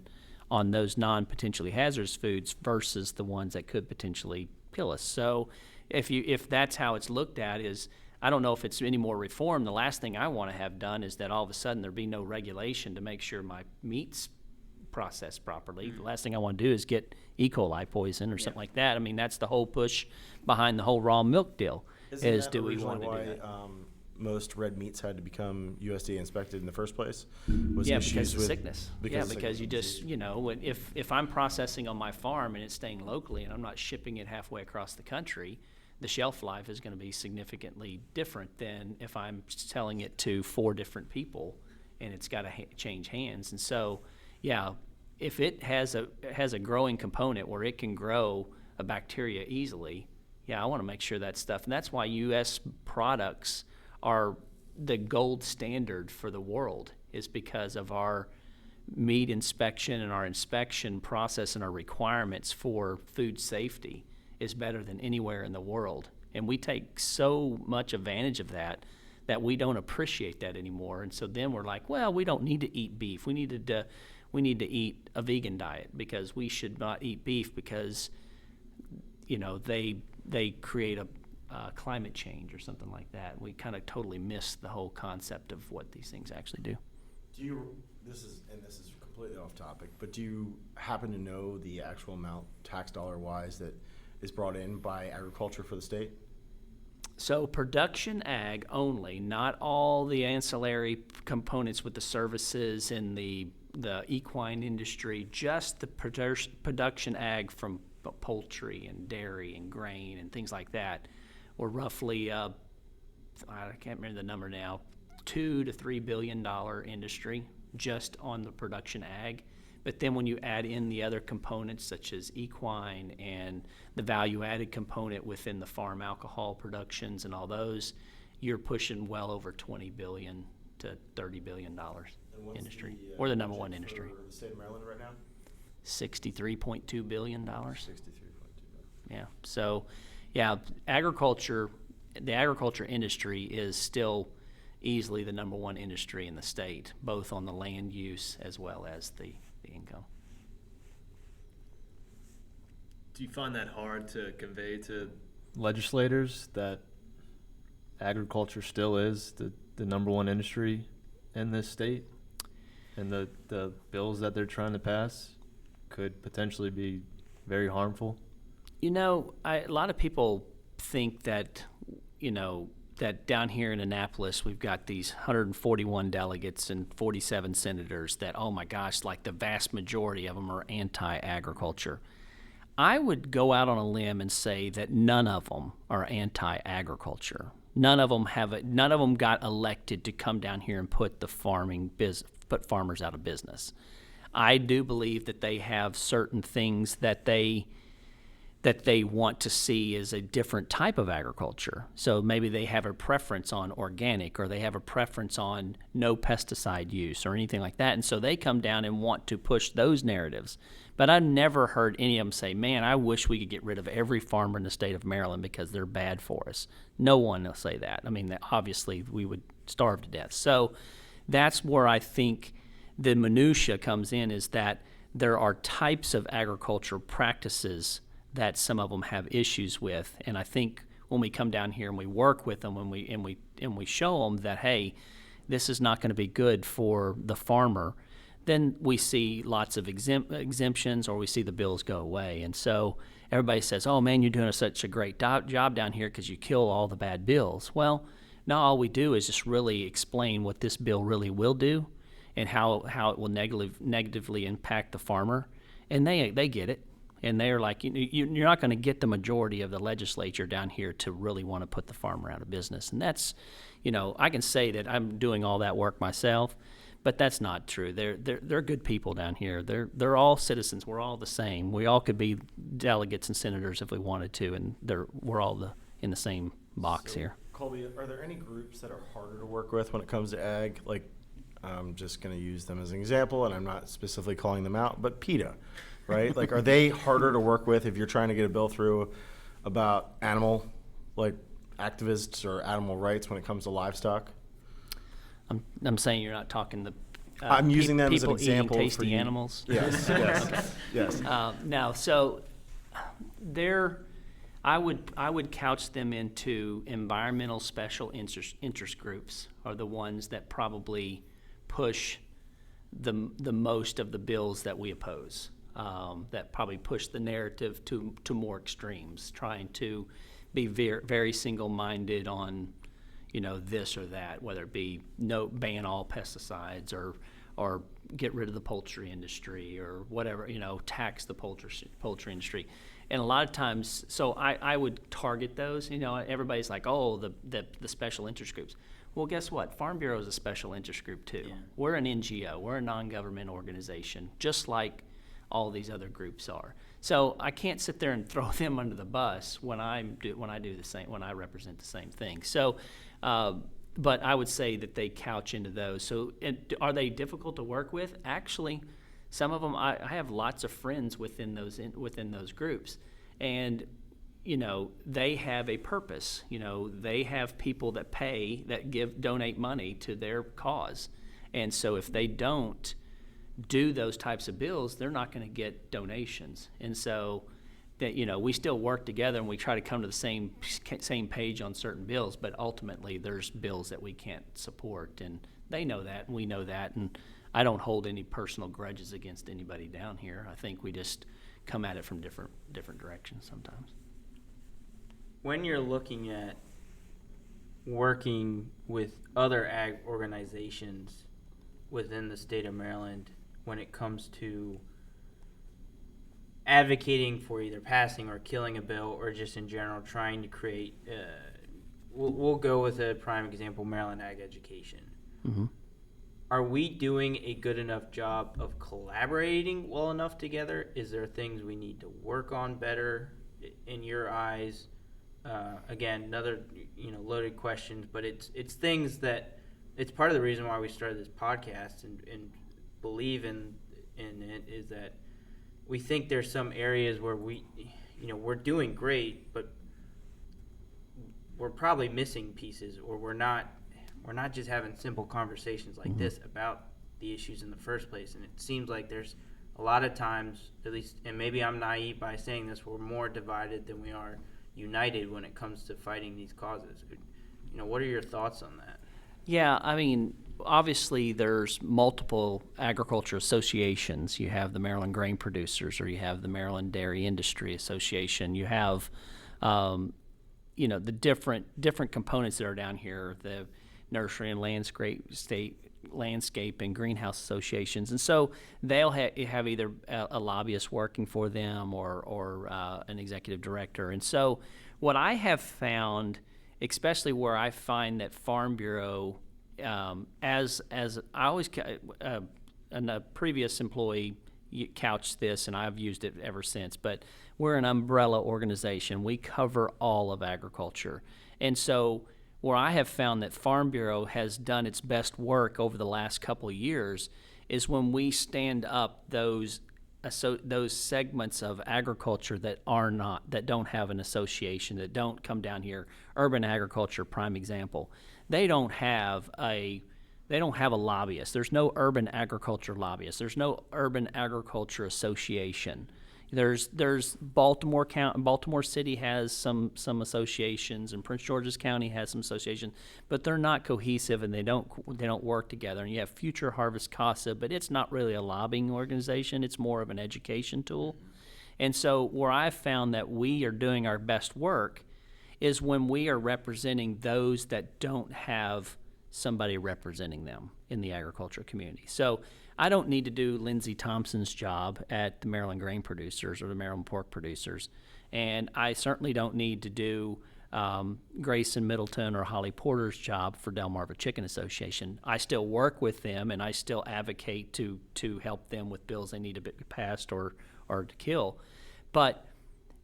on those non-potentially hazardous foods versus the ones that could potentially kill us. So if that's how it's looked at, is I don't know if it's any more reform. The last thing I want to have done is that all of a sudden there be no regulation to make sure my meat's processed properly. The last thing I want to do is get E. coli poison or something like that. I mean, that's the whole push behind the whole raw milk deal.
Isn't that
Do we
originally
want to do that?
why most red meats had to become USDA inspected in the first place?
Yeah,
issues
because of
with-
sickness. Yeah, because you just, if I'm processing on my farm and it's staying locally and I'm not shipping it halfway across the country, the shelf life is going to be significantly different than if I'm selling it to 4 different people and it's got to change hands. And so, yeah, if it has a growing component where it can grow a bacteria easily, yeah, I want to make sure that stuff. And that's why U.S. products are the gold standard for the world, is because of our meat inspection and our inspection process and our requirements for food safety is better than anywhere in the world. And we take so much advantage of that we don't appreciate that anymore. And so then we're like, well, we don't need to eat beef. We need to eat a vegan diet because we should not eat beef because, they create a climate change or something like that. We kind of totally miss the whole concept of what these things actually do.
This is completely off topic, but do you happen to know the actual amount, tax dollar wise, that is brought in by agriculture for the state?
So production ag only, not all the ancillary components with the services and the equine industry, just the production ag from poultry and dairy and grain and things like that, were roughly, I can't remember the number now, $2 to $3 billion industry just on the production ag. But then when you add in the other components such as equine and the value-added component within the farm alcohol productions and all those, you're pushing well over $20 billion to $30 billion industry, or the number one industry.
For the state of Maryland right now?
$63.2 billion.
63.2.
Yeah. So, yeah, the agriculture industry is still easily the number one industry in the state, both on the land use as well as the income.
Do you find that hard to convey to legislators that agriculture still is the number one industry in this state, and the bills that they're trying to pass could potentially be very harmful?
A lot of people think that, that down here in Annapolis, we've got these 141 delegates and 47 senators that, oh my gosh, like the vast majority of them are anti-agriculture. I would go out on a limb and say that none of them are anti-agriculture. None of them got elected to come down here and put put farmers out of business. I do believe that they have certain things that they want to see as a different type of agriculture. So maybe they have a preference on organic, or they have a preference on no pesticide use or anything like that. And so they come down and want to push those narratives. But I've never heard any of them say, man, I wish we could get rid of every farmer in the state of Maryland because they're bad for us. No one will say that. I mean, obviously we would starve to death. So that's where I think the minutia comes in, is that there are types of agricultural practices that some of them have issues with. And I think when we come down here and we work with them, and we show them that, hey, this is not going to be good for the farmer, then we see lots of exemptions, or we see the bills go away. And so everybody says, oh man, you're doing such a great job down here because you kill all the bad bills. Well, now all we do is just really explain what this bill really will do and how it will negatively impact the farmer. And they get it. And they're like, you're not going to get the majority of the legislature down here to really want to put the farmer out of business. And that's, I can say that I'm doing all that work myself, but that's not true. They're good people down here. They're all citizens. We're all the same. We all could be delegates and senators if we wanted to, and we're all in the same box here.
Colby, are there any groups that are harder to work with when it comes to ag? Like, I'm just going to use them as an example, and I'm not specifically calling them out, but PETA, right? Like, are they harder to work with if you're trying to get a bill through about animal, like, activists or animal rights when it comes to livestock?
I'm saying you're not talking the.
I'm using them as an
people
example
eating
for
tasty
you.
animals.
Yes, yes, yes.
No, so I would couch them into environmental special interest groups are the ones that probably push the most of the bills that we oppose. That probably push the narrative to more extremes, trying to be very single-minded on, this or that, whether it be ban all pesticides or get rid of the poultry industry or whatever, tax the poultry industry. And a lot of times, so I would target those. Everybody's like, oh, the special interest groups. Well, guess what? Farm Bureau is a special interest group too. Yeah. We're an NGO. We're a non-government organization, just like all these other groups are. So I can't sit there and throw them under the bus when I represent the same thing. So, but I would say that they couch into those. So, are they difficult to work with? Actually, some of them I have lots of friends within those groups, and they have a purpose. They have people that donate money to their cause, and so if they don't do those types of bills, they're not going to get donations. And so that we still work together and we try to come to the same page on certain bills, but ultimately there's bills that we can't support, and they know that and we know that, and I don't hold any personal grudges against anybody down here. I think we just come at it from different directions sometimes.
When you're looking at working with other ag organizations within the state of Maryland, when it comes to advocating for either passing or killing a bill, or just in general trying to create, we'll go with a prime example, Maryland Ag Education.
Mm-hmm.
Are we doing a good enough job of collaborating well enough together? Is there things we need to work on better in your eyes? Again, another loaded questions, but it's things that it's part of the reason why we started this podcast and believe in it, is that we think there's some areas where we're doing great, but we're probably missing pieces, or we're not just having simple conversations like this about the issues in the first place. And it seems like there's a lot of times, at least, and maybe I'm naive by saying this, we're more divided than we are united when it comes to fighting these causes. What are your thoughts on that?
Yeah, I mean, obviously there's multiple agriculture associations. You have the Maryland Grain Producers, or you have the Maryland Dairy Industry Association. You have, the different components that are down here, the Nursery and Landscape and Greenhouse Associations. And so they'll have either a lobbyist working for them or an executive director. And so what I have found, especially where I find that Farm Bureau, as I always, and a previous employee couched this, and I've used it ever since, but we're an umbrella organization. We cover all of agriculture. And so where I have found that Farm Bureau has done its best work over the last couple of years is when we stand up those segments of agriculture that don't have an association, that don't come down here. Urban agriculture, prime example. They don't have a lobbyist. There's no urban agriculture lobbyist. There's no urban agriculture association. There's Baltimore County, Baltimore City has some associations, and Prince George's County has some associations, but they're not cohesive and they don't work together. And you have Future Harvest CASA, but it's not really a lobbying organization. It's more of an education tool. And so where I've found that we are doing our best work is when we are representing those that don't have somebody representing them in the agriculture community. So I don't need to do Lindsey Thompson's job at the Maryland Grain Producers or the Maryland Pork Producers, and I certainly don't need to do Grayson Middleton or Holly Porter's job for Delmarva Chicken Association. I still work with them, and I still advocate to help them with bills they need to be passed or to kill. But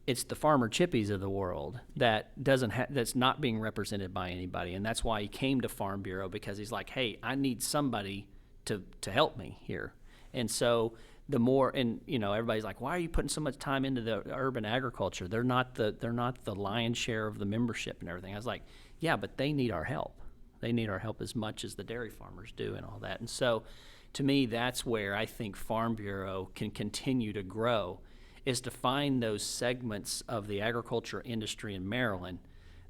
it's the farmer chippies of the world that that's not being represented by anybody, and that's why he came to Farm Bureau, because he's like, hey, I need somebody to help me here. And so the more, and everybody's like, why are you putting so much time into the urban agriculture? They're not the lion's share of the membership and everything. I was like, yeah, but they need our help. They need our help as much as the dairy farmers do and all that. And so to me, that's where I think Farm Bureau can continue to grow, is to find those segments of the agriculture industry in Maryland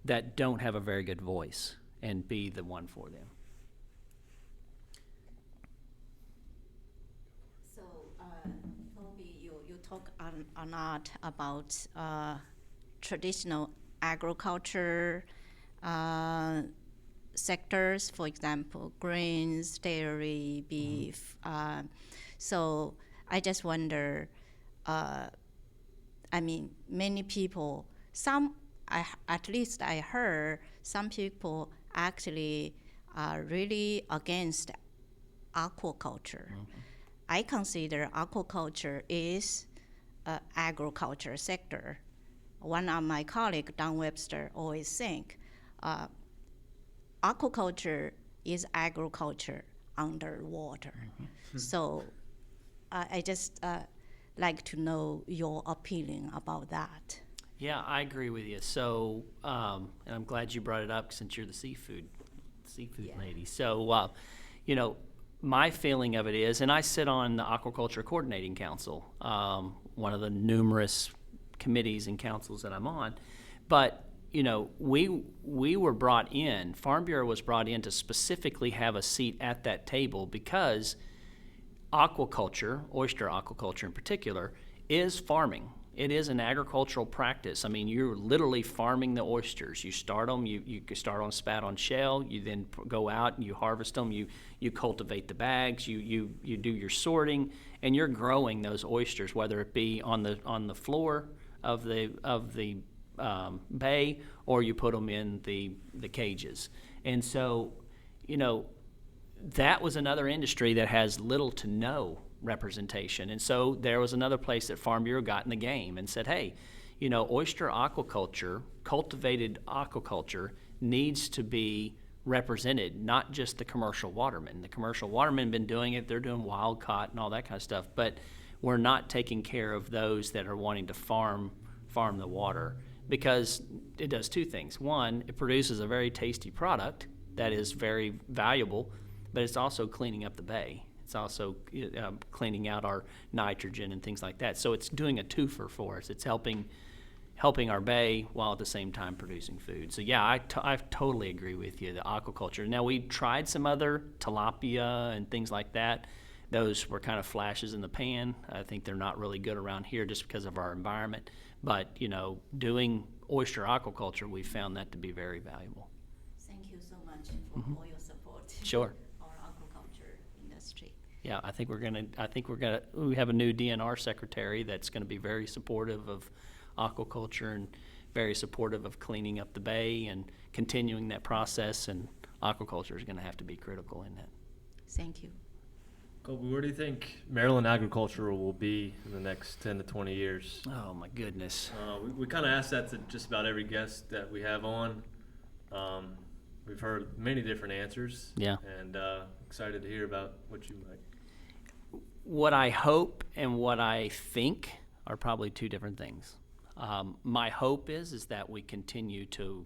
that don't have a very good voice and be the one for them.
So, Colby, you talk a lot about traditional agriculture sectors, for example, grains, dairy, beef. So I just wonder, many people, at least I heard, some people actually are really against aquaculture. I consider aquaculture is an agriculture sector. One of my colleagues, Don Webster, always think aquaculture is agriculture underwater. So I just like to know your opinion about that.
Yeah, I agree with you. So, and I'm glad you brought it up since you're the seafood lady. So, my feeling of it is, and I sit on the Aquaculture Coordinating Council, one of the numerous committees and councils that I'm on, but we were brought in, Farm Bureau was brought in to specifically have a seat at that table because aquaculture, oyster aquaculture in particular, is farming. It is an agricultural practice. I mean, you're literally farming the oysters. You start them, you start on spat on shell, you then go out and you harvest them, you cultivate the bags, you do your sorting, and you're growing those oysters, whether it be on the floor of the bay, or you put them in the cages. And so, that was another industry that has little to no representation. And so there was another place that Farm Bureau got in the game and said, hey, oyster aquaculture, cultivated aquaculture, needs to be represented, not just the commercial watermen. The commercial watermen have been doing it, they're doing wild caught and all that kind of stuff, but we're not taking care of those that are wanting to farm the water, because it does two things. One, it produces a very tasty product that is very valuable, but it's also cleaning up the bay. It's also cleaning out our nitrogen and things like that. So it's doing a twofer for us. It's helping our bay while at the same time producing food. So yeah, I totally agree with you, the aquaculture. Now, we tried some other tilapia and things like that. Those were kind of flashes in the pan. I think they're not really good around here just because of our environment. But, doing oyster aquaculture, we found that to be very valuable.
Thank you so much for all your support.
Sure.
Our aquaculture industry.
Yeah, we have a new DNR secretary that's gonna be very supportive of aquaculture and very supportive of cleaning up the bay and continuing that process, and aquaculture is gonna have to be critical in that.
Thank you.
Colby, where do you think Maryland agriculture will be in the next 10 to 20 years?
Oh my goodness.
We kind of asked that to just about every guest that we have on. We've heard many different answers.
Yeah.
And excited to hear about what you might.
What I hope and what I think are probably two different things. My hope is that we continue to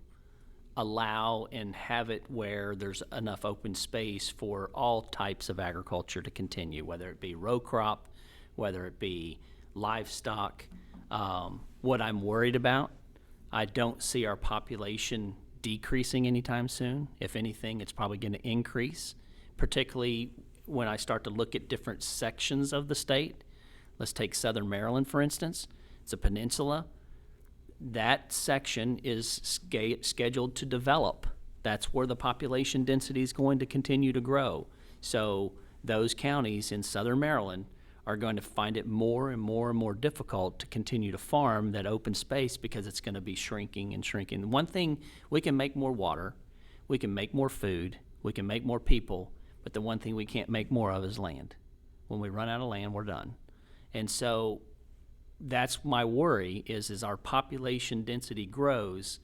allow and have it where there's enough open space for all types of agriculture to continue, whether it be row crop, whether it be livestock. What I'm worried about, I don't see our population decreasing anytime soon. If anything, it's probably going to increase, particularly when I start to look at different sections of the state. Let's take Southern Maryland, for instance. It's a peninsula. That section is scheduled to develop. That's where the population density is going to continue to grow. So those counties in Southern Maryland are going to find it more and more and more difficult to continue to farm that open space, because it's going to be shrinking and shrinking. One thing, we can make more water, we can make more food, we can make more people, but the one thing we can't make more of is land. When we run out of land, we're done. And so that's my worry is as our population density grows,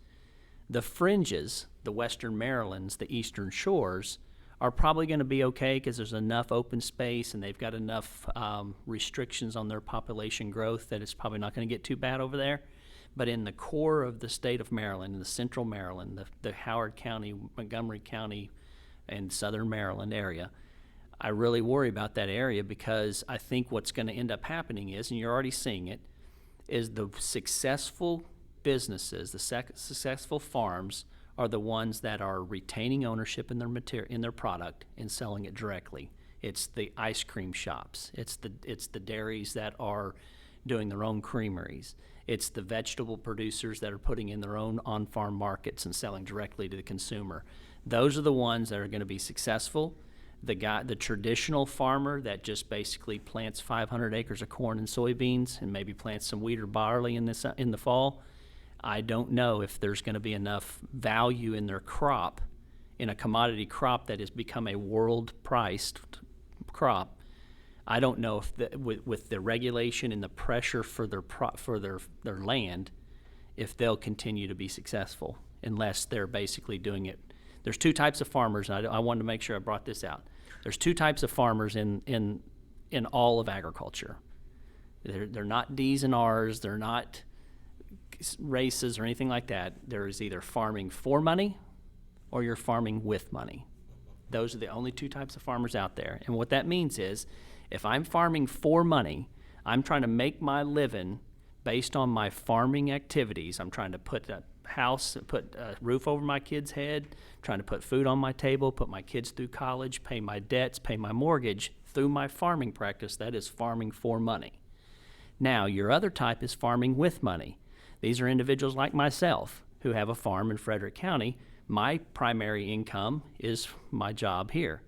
the fringes, the Western Marylands, the Eastern Shores, are probably going to be okay because there's enough open space and they've got enough restrictions on their population growth that it's probably not going to get too bad over there. But in the core of the state of Maryland, in the central Maryland, the Howard County, Montgomery County, and southern Maryland area, I really worry about that area because I think what's going to end up happening is, and you're already seeing it, is the successful businesses, the successful farms are the ones that are retaining ownership in their product and selling it directly. It's the ice cream shops. It's the dairies that are doing their own creameries. It's the vegetable producers that are putting in their own on-farm markets and selling directly to the consumer. Those are the ones that are going to be successful. The traditional farmer that just basically plants 500 acres of corn and soybeans and maybe plants some wheat or barley in the fall, I don't know if there's going to be enough value in their crop, in a commodity crop that has become a world-priced crop. I don't know if with the regulation and the pressure for their land, if they'll continue to be successful unless they're basically doing it. There's two types of farmers, and I wanted to make sure I brought this out. There's two types of farmers in all of agriculture. They're not D's and R's. They're not races or anything like that. There is either farming for money or you're farming with money. Those are the only two types of farmers out there. And what that means is if I'm farming for money, I'm trying to make my living based on my farming activities. I'm trying to put a house, put a roof over my kid's head, trying to put food on my table, put my kids through college, pay my debts, pay my mortgage through my farming practice. That is farming for money. Now, your other type is farming with money. These are individuals like myself who have a farm in Frederick County. My primary income is my job here.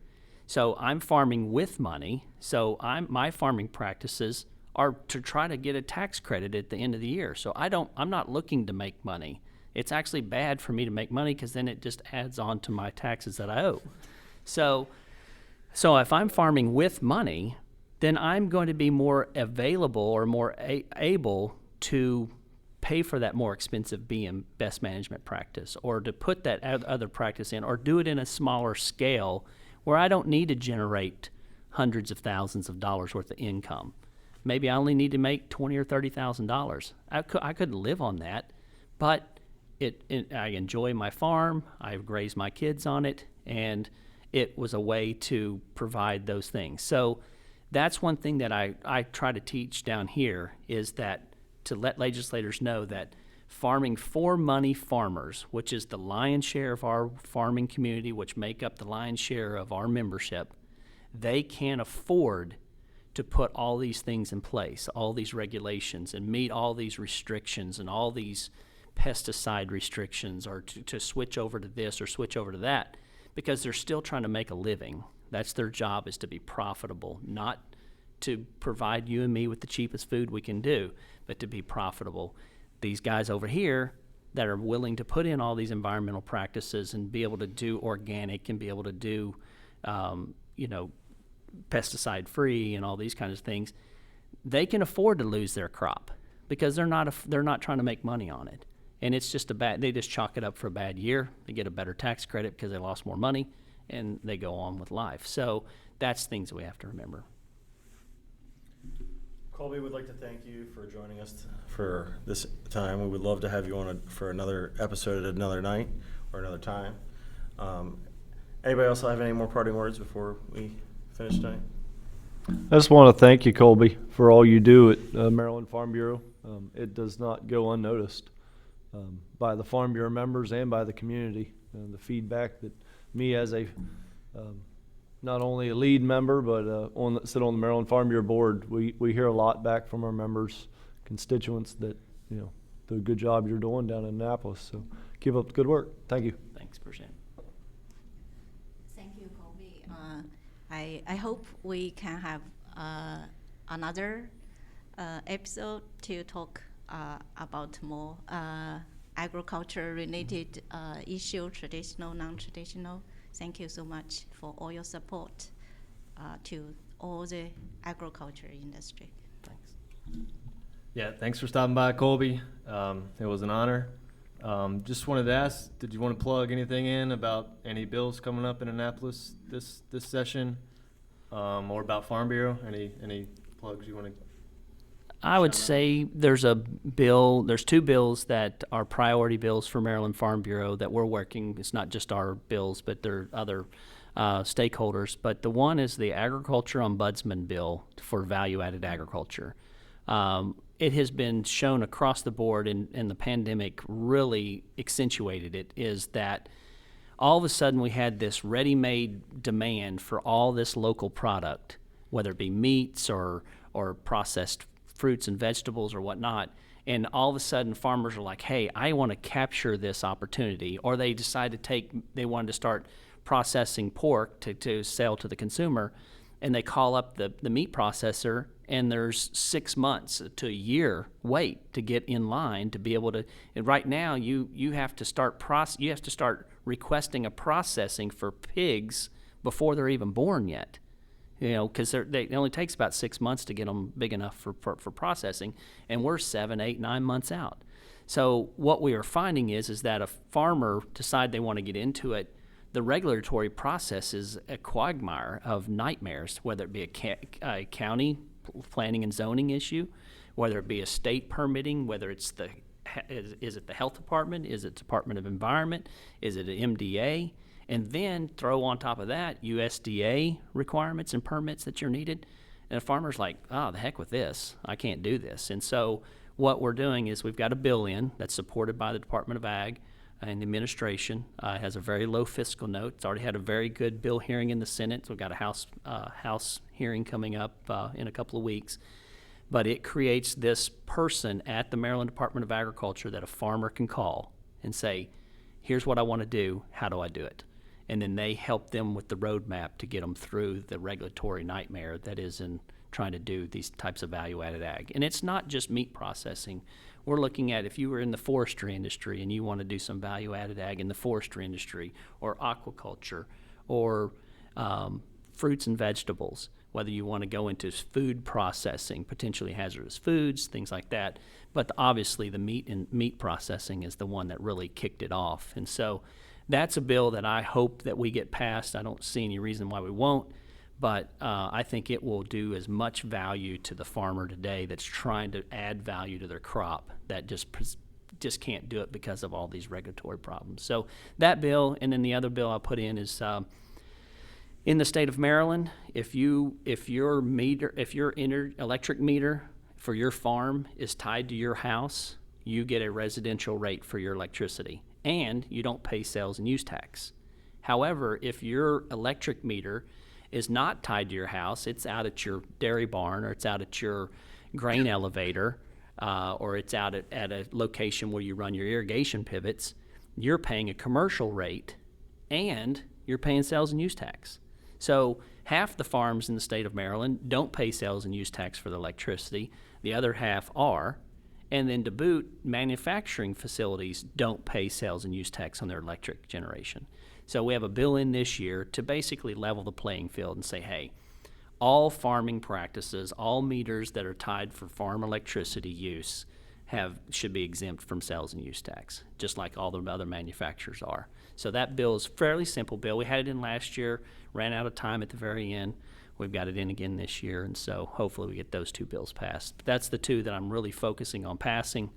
So I'm farming with money. So my farming practices are to try to get a tax credit at the end of the year. So I'm not looking to make money. It's actually bad for me to make money because then it just adds on to my taxes that I owe. So if I'm farming with money, then I'm going to be more available or more able to pay for that more expensive BM, best management practice, or to put that other practice in, or do it in a smaller scale where I don't need to generate hundreds of thousands of dollars worth of income. Maybe I only need to make $20,000 or $30,000. I could live on that, but I enjoy my farm. I've raised my kids on it, and it was a way to provide those things. So that's one thing that I try to teach down here is that to let legislators know that farming for money farmers, which is the lion's share of our farming community, which make up the lion's share of our membership, they can't afford to put all these things in place, all these regulations, and meet all these restrictions and all these pesticide restrictions, or to switch over to this or switch over to that, because they're still trying to make a living. That's their job, is to be profitable, not to provide you and me with the cheapest food we can do, but to be profitable. These guys over here that are willing to put in all these environmental practices and be able to do organic and be able to do, pesticide free and all these kinds of things, they can afford to lose their crop because they're not trying to make money on it. And it's just they just chalk it up for a bad year. They get a better tax credit because they lost more money, and they go on with life. So that's things that we have to remember.
Colby, would like to thank you for joining us for this time. We would love to have you on for another episode at another night or another time. Anybody else have any more parting words before we finish tonight?
I just want to thank you, Colby, for all you do at Maryland Farm Bureau. It does not go unnoticed by the Farm Bureau members and by the community. The feedback that me as a not only a lead member, but sit on the Maryland Farm Bureau board, we hear a lot back from our members, constituents, that the good job you're doing down in Annapolis. So keep up the good work. Thank you.
Thanks, Percent.
Thank you, Colby. I hope we can have another episode to talk about more agriculture-related issue, traditional, non-traditional. Thank you so much for all your support to all the agriculture industry.
Thanks.
Yeah, thanks for stopping by, Colby. It was an honor. Just wanted to ask, did you want to plug anything in about any bills coming up in Annapolis this session, or about Farm Bureau? Any plugs you want to?
I would say there's two bills that are priority bills for Maryland Farm Bureau that we're working. It's not just our bills, but there are other stakeholders. But the one is the Agriculture Ombudsman Bill for value-added agriculture. It has been shown across the board, and the pandemic really accentuated it, is that all of a sudden we had this ready-made demand for all this local product, whether it be meats or processed fruits and vegetables or whatnot, and all of a sudden farmers are like, hey, I want to capture this opportunity, or they decide they wanted to start processing pork to sell to the consumer, and they call up the meat processor, and there's 6 months to a year wait to get in line to be able to. And right now, you have to start requesting a processing for pigs before they're even born yet. Because it only takes about 6 months to get them big enough for processing, and we're 7, 8, 9 months out. So what we are finding is that a farmer decide they want to get into it, the regulatory process is a quagmire of nightmares, whether it be a county planning and zoning issue, whether it be a state permitting, whether it's is it the health department, is it Department of Environment, is it an MDA? And then throw on top of that USDA requirements and permits that you're needed. And a farmer's like, oh, the heck with this. I can't do this. And so what we're doing is we've got a bill in that's supported by the Department of Ag and the administration. It has a very low fiscal note. It's already had a very good bill hearing in the Senate. So we've got a House hearing coming up in a couple of weeks. But it creates this person at the Maryland Department of Agriculture that a farmer can call and say, here's what I want to do. How do I do it? And then they help them with the roadmap to get them through the regulatory nightmare that is in trying to do these types of value-added ag. And it's not just meat processing. We're looking at if you were in the forestry industry and you want to do some value-added ag in the forestry industry, or aquaculture, or fruits and vegetables, whether you want to go into food processing, potentially hazardous foods, things like that. But obviously the meat processing is the one that really kicked it off. And so that's a bill that I hope that we get passed. I don't see any reason why we won't, but I think it will do as much value to the farmer today that's trying to add value to their crop that just can't do it because of all these regulatory problems. So that bill, and then the other bill I'll put in is in the state of Maryland, if your electric meter for your farm is tied to your house, you get a residential rate for your electricity, and you don't pay sales and use tax. However, if your electric meter is not tied to your house, it's out at your dairy barn, or it's out at your grain elevator, or it's out at a location where you run your irrigation pivots, you're paying a commercial rate and you're paying sales and use tax. So half the farms in the state of Maryland don't pay sales and use tax for the electricity. The other half are. And then to boot, manufacturing facilities don't pay sales and use tax on their electric generation. So we have a bill in this year to basically level the playing field and say, hey, all farming practices, all meters that are tied for farm electricity use should be exempt from sales and use tax, just like all the other manufacturers are. So that bill is a fairly simple bill. We had it in last year, ran out of time at the very end. We've got it in again this year, and so hopefully we get those two bills passed. But that's the two that I'm really focusing on passing,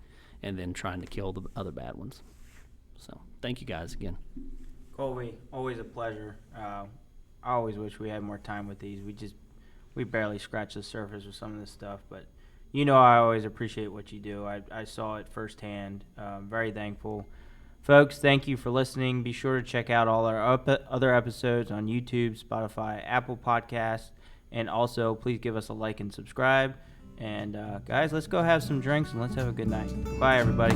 and then trying to kill the other bad ones. So thank you guys again.
Colby, always a pleasure. I always wish we had more time with these. We barely scratch the surface with some of this stuff, but I always appreciate what you do. I saw it firsthand. Very thankful. Folks, thank you for listening. Be sure to check out all our other episodes on YouTube, Spotify, Apple Podcasts, and also please give us a like and subscribe. And guys, let's go have some drinks and let's have a good night. Bye, everybody.